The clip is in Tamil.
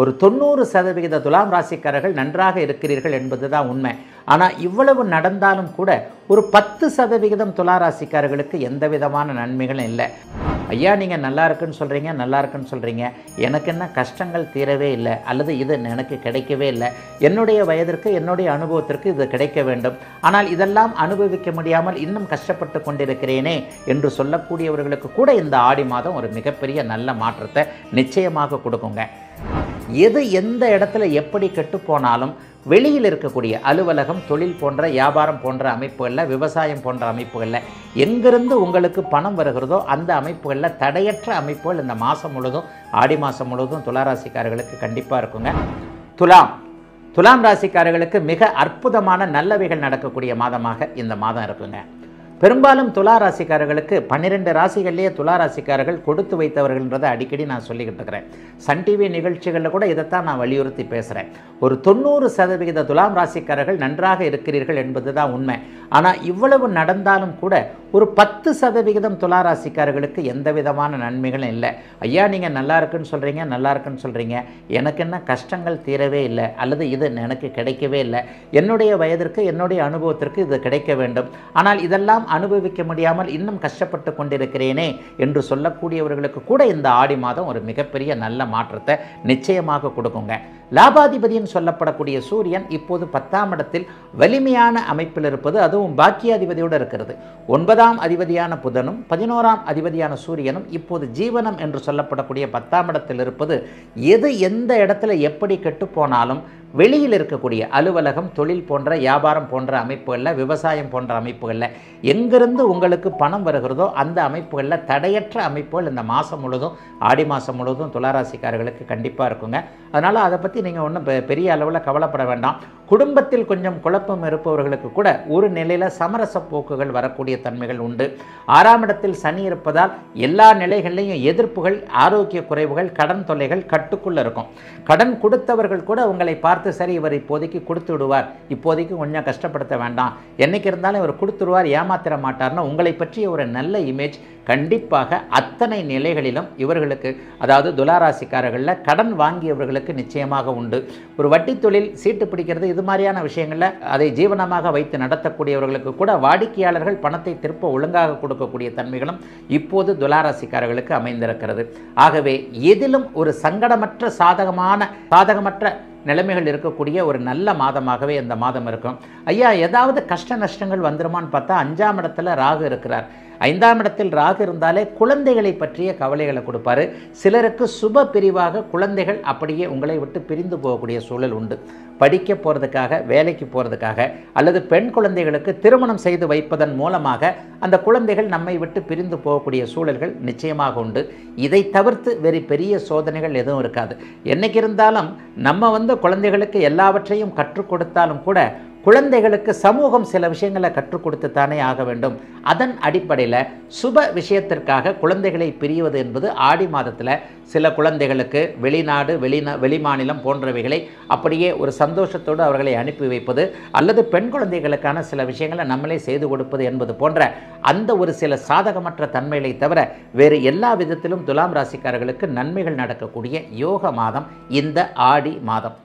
ஒரு 90% துலாம் ராசிக்காரர்கள் நன்றாக இருக்கிறீர்கள் என்பதுதான் உண்மை. ஆனால் இவ்வளவு நடந்தாலும் கூட ஒரு 10% துலா ராசிக்காரர்களுக்கு எந்த விதமான நன்மைகளும் இல்லை. ஐயா, நீங்கள் நல்லா இருக்குன்னு சொல்கிறீங்க, நல்லா இருக்குன்னு சொல்கிறீங்க, எனக்கு என்ன கஷ்டங்கள் தீரவே இல்லை, அல்லது இது எனக்கு கிடைக்கவே இல்லை, என்னுடைய வயதிற்கு என்னுடைய அனுபவத்திற்கு இது கிடைக்க வேண்டும், ஆனால் இதெல்லாம் அனுபவிக்க முடியாமல் இன்னும் கஷ்டப்பட்டு கொண்டிருக்கிறேனே என்று சொல்லக்கூடியவர்களுக்கு கூட இந்த ஆடி மாதம் ஒரு மிகப்பெரிய நல்ல மாற்றத்தை நிச்சயமாக கொடுக்குங்க. எது எந்த இடத்துல எப்படி கெட்டு போனாலும் வெளியில் இருக்கக்கூடிய அலுவலகம், தொழில் போன்ற வியாபாரம் போன்ற அமைப்புகளில், விவசாயம் போன்ற அமைப்புகளில் எங்கிருந்து உங்களுக்கு பணம் வருகிறதோ அந்த அமைப்புகளில் தடையற்ற அமைப்புகள் இந்த மாதம் முழுவதும், ஆடி மாதம் முழுவதும் துளாராசிக்காரர்களுக்கு கண்டிப்பாக இருக்குங்க. துலாம் ராசிக்காரர்களுக்கு மிக அற்புதமான நல்லவைகள் நடக்கக்கூடிய மாதமாக இந்த மாதம் இருக்குங்க. பெரும்பாலும் துலா ராசிக்காரர்களுக்கு 12 ராசிகள்லேயே துலா ராசிக்காரர்கள் கொடுத்து வைத்தவர்கள்ன்றதை அடிக்கடி நான் சொல்லிக்கிட்டு இருக்கிறேன். சன் டிவி நிகழ்ச்சிகளில் கூட இதைத்தான் நான் வலியுறுத்தி பேசுகிறேன். ஒரு 90% துலாம் ராசிக்காரர்கள் நன்றாக இருக்கிறீர்கள் என்பது தான் உண்மை. ஆனால் இவ்வளவு நடந்தாலும் கூட ஒரு 10% துலா ராசிக்காரர்களுக்கு எந்த விதமான நன்மைகளும் இல்லை. ஐயா, நீங்கள் நல்லா இருக்குன்னு சொல்கிறீங்க, நல்லா இருக்குன்னு சொல்கிறீங்க, எனக்கு என்ன கஷ்டங்கள் தீரவே இல்லை, அல்லது இது எனக்கு கிடைக்கவே இல்லை, என்னுடைய வயதிற்கு என்னுடைய அனுபவத்திற்கு இது கிடைக்க வேண்டும், ஆனால் இதெல்லாம் அனுபவிக்க முடியாமல் இன்னும் கஷ்டப்பட்டு கொண்டிருக்கிறேனே என்று சொல்லக்கூடியவர்களுக்கு கூட இந்த ஆடி மாதம் ஒரு மிகப்பெரிய நல்ல மாற்றத்தை நிச்சயமாக கொடுக்குங்க. லாபாதிபதின்னு சொல்லப்படக்கூடிய சூரியன் இப்போது 10ஆம் இடத்தில் வலிமையான அமைப்பில் இருப்பது, அதுவும் பாக்கியாதிபதியோடு இருக்கிறது. 9ஆம் அதிபதியான புதனும் 11ஆம் அதிபதியான சூரியனும் இப்போது ஜீவனம் என்று சொல்லப்படக்கூடிய 10ஆம் இடத்தில் இருப்பது, எது எந்த இடத்துல எப்படி கெட்டு போனாலும் வெளியில் இருக்கக்கூடிய அலுவலகம், தொழில் போன்ற வியாபாரம் போன்ற அமைப்புகளில், விவசாயம் போன்ற அமைப்புகளில் எங்கிருந்து உங்களுக்கு பணம் வருகிறதோ அந்த அமைப்புகளில் தடையற்ற அமைப்புகள் இந்த மாதம் முழுவதும், ஆடி மாதம் முழுவதும் துளாராசிக்காரர்களுக்கு கண்டிப்பாக இருக்குங்க. அதனால் அதை பற்றி நீங்கள் ஒன்றும் பெரிய அளவில் கவலைப்பட வேண்டாம். குடும்பத்தில் கொஞ்சம் குழப்பம் இருப்பவர்களுக்கு கூட ஒரு நிலையில் சமரச போக்குகள் வரக்கூடிய தன்மைகள் உண்டு. 6ஆம் இடத்தில் சனி இருப்பதால் எல்லா நிலைகளிலையும் எதிர்ப்புகள், ஆரோக்கிய குறைவுகள், கடன் தொல்லைகள் கட்டுக்குள்ளே இருக்கும். கடன் கொடுத்தவர்கள் கூட உங்களை பார்த்து, சரி இவர் இப்போதைக்கு கொடுத்து விடுவார், இப்போதைக்கு கொஞ்சம் கஷ்டப்படுத்த வேண்டாம், என்னைக்கு இருந்தாலும் இவர் கொடுத்துருவார், ஏமாத்திர மாட்டார்னு உங்களை பற்றிய ஒரு நல்ல இமேஜ் கண்டிப்பாக அத்தனை நிலைகளிலும் இவர்களுக்கு, அதாவது துளாராசிக்காரர்களில் கடன் வாங்கியவர்களுக்கு நிச்சயமாக உண்டு. ஒரு வட்டி தொழில், சீட்டு பிடிக்கிறது, இது மாதிரியான விஷயங்களில் அதை ஜீவனமாக வைத்து நடத்தக்கூடியவர்களுக்கு கூட வாடிக்கையாளர்கள் பணத்தை திருப்ப ஒழுங்காக கொடுக்கக்கூடிய தன்மைகளும் இப்போது துளாராசிக்காரர்களுக்கு அமைந்திருக்கிறது. ஆகவே எதிலும் ஒரு சங்கடமற்ற சாதகமற்ற நிலைமைகள் இருக்கக்கூடிய ஒரு நல்ல மாதமாகவே இந்த மாதம் இருக்கும். ஐயா, ஏதாவது கஷ்ட நஷ்டங்கள் வந்துருமான்னு பார்த்தா 5ஆம் இடத்துல ராகு இருக்கிறார். 5ஆம் இடத்தில் ராகு இருந்தாலே குழந்தைகளை பற்றிய கவலைகளை கொடுப்பாரு. சிலருக்கு சுப பிரிவாக குழந்தைகள் அப்படியே உங்களை விட்டு பிரிந்து போகக்கூடிய சூழல் உண்டு. படிக்க போகிறதுக்காக, வேலைக்கு போகிறதுக்காக, அல்லது பெண் குழந்தைகளுக்கு திருமணம் செய்து வைப்பதன் மூலமாக அந்த குழந்தைகள் நம்மை விட்டு பிரிந்து போகக்கூடிய சூழல்கள் நிச்சயமாக உண்டு. இதை தவிர்த்து வேறு பெரிய சோதனைகள் எதுவும் இருக்காது. என்னைக்கு இருந்தாலும் நம்ம குழந்தைகளுக்கு எல்லாவற்றையும் கற்றுக் கொடுத்தாலும் கூட குழந்தைகளுக்கு சமூகம் சில விஷயங்களை கற்றுக் கொடுத்து தானே ஆக வேண்டும். அதன் அடிப்படையில் சுப விஷயத்திற்காக குழந்தைகளை பிரிவது என்பது ஆடி மாதத்தில் சில குழந்தைகளுக்கு வெளிநாடு, வெளிமாநிலம் போன்றவைகளை அப்படியே ஒரு சந்தோஷத்தோடு அவர்களை அனுப்பி வைப்பது, அல்லது பெண் குழந்தைகளுக்கான சில விஷயங்களை நம்மளே செய்து கொடுப்பது என்பது போன்ற அந்த ஒரு சில சாதகமற்ற தன்மைகளை தவிர வேறு எல்லா விதத்திலும் துலாம் ராசிக்காரர்களுக்கு நன்மைகள் நடக்கக்கூடிய யோக மாதம் இந்த ஆடி மாதம்.